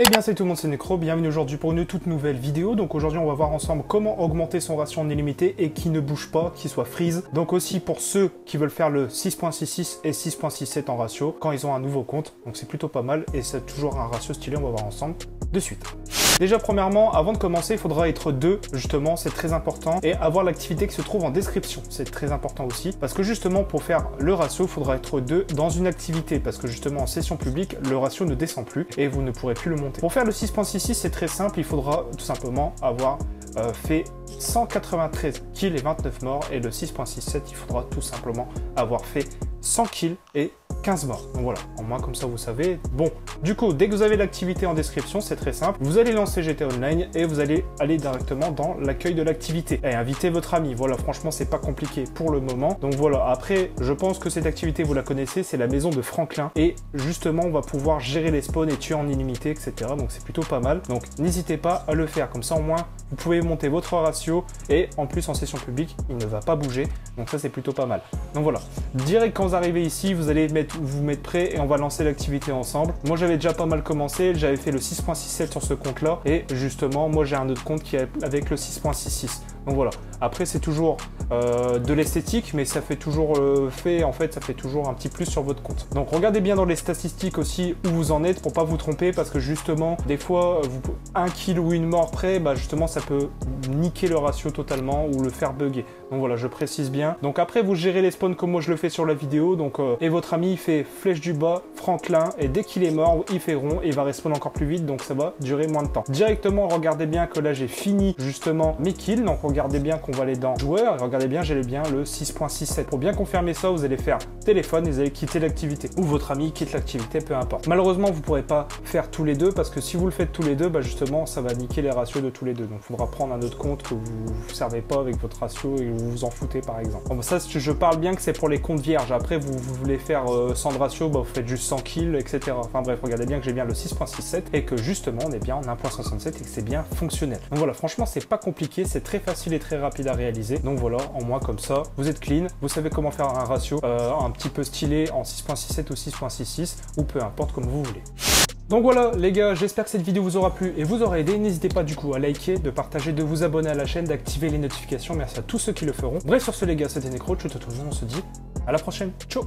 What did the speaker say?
Eh bien salut tout le monde, c'est Necro, bienvenue aujourd'hui pour une toute nouvelle vidéo. Donc aujourd'hui on va voir ensemble comment augmenter son ratio en illimité et qui ne bouge pas, qui soit freeze. Donc aussi pour ceux qui veulent faire le 6.66 et 6.67 en ratio quand ils ont un nouveau compte. Donc c'est plutôt pas mal et c'est toujours un ratio stylé, on va voir ensemble de suite. Déjà premièrement, avant de commencer, il faudra être 2, justement, c'est très important, et avoir l'activité qui se trouve en description, c'est très important aussi, parce que justement pour faire le ratio, il faudra être 2 dans une activité, parce que justement en session publique, le ratio ne descend plus et vous ne pourrez plus le monter. Pour faire le 6.66, c'est très simple, il faudra tout simplement avoir fait 193 kills et 29 morts, et le 6.67, il faudra tout simplement avoir fait 100 kills et 15 morts. Donc voilà, au moins comme ça vous savez. Bon, du coup, dès que vous avez l'activité en description, c'est très simple. Vous allez lancer GTA Online et vous allez aller directement dans l'accueil de l'activité et inviter votre ami. Voilà, franchement, c'est pas compliqué pour le moment. Donc voilà, après, je pense que cette activité, vous la connaissez, c'est la maison de Franklin. Et justement, on va pouvoir gérer les spawns et tuer en illimité, etc. Donc c'est plutôt pas mal. Donc n'hésitez pas à le faire. Comme ça, au moins, vous pouvez monter votre ratio et en plus, en session publique, il ne va pas bouger. Donc ça, c'est plutôt pas mal. Donc voilà, direct quand vous arrivez ici, vous allez vous mettre prêt et on va lancer l'activité ensemble. Moi, j'avais déjà pas mal commencé. J'avais fait le 6.67 sur ce compte-là. Et justement, moi, j'ai un autre compte qui est avec le 6.66. Donc voilà. Après, c'est toujours de l'esthétique, mais ça fait toujours en fait, ça fait toujours un petit plus sur votre compte. Donc regardez bien dans les statistiques aussi où vous en êtes pour pas vous tromper, parce que justement, des fois, un kill ou une mort près, bah justement, ça peut niquer le ratio totalement ou le faire bugger. Donc voilà, je précise bien. Donc après, vous gérez les spawns comme moi je le fais sur la vidéo. Donc et votre ami il fait flèche du bas, Franklin, et dès qu'il est mort, il fait rond et il va respawn encore plus vite, donc ça va durer moins de temps. Directement, regardez bien que là j'ai fini justement mes kills. Donc regardez bien qu'on va aller dans joueurs et regardez bien, j'ai bien le 6.67. Pour bien confirmer ça, vous allez faire téléphone et vous allez quitter l'activité. Ou votre ami quitte l'activité, peu importe. Malheureusement, vous ne pourrez pas faire tous les deux parce que si vous le faites tous les deux, bah justement, ça va niquer les ratios de tous les deux. Donc il faudra prendre un autre compte que vous ne servez pas avec votre ratio et vous vous en foutez par exemple. Bon, ça, je parle bien que c'est pour les comptes vierges. Après, vous voulez faire 100 de ratio, bah, vous faites juste 100 kills, etc. Enfin bref, regardez bien que j'ai bien le 6.67 et que justement, on est bien en 1.67 et que c'est bien fonctionnel. Donc voilà, franchement, c'est pas compliqué, c'est très facile et très rapide à réaliser. Donc voilà, en moins comme ça, vous êtes clean, vous savez comment faire un ratio un petit peu stylé en 6.67 ou 6.66 ou peu importe comme vous voulez. Donc voilà les gars, j'espère que cette vidéo vous aura plu et vous aura aidé. N'hésitez pas du coup à liker, de partager, de vous abonner à la chaîne, d'activer les notifications. Merci à tous ceux qui le feront. Bref, sur ce les gars, c'était Necro, tout le monde, on se dit à la prochaine. Ciao.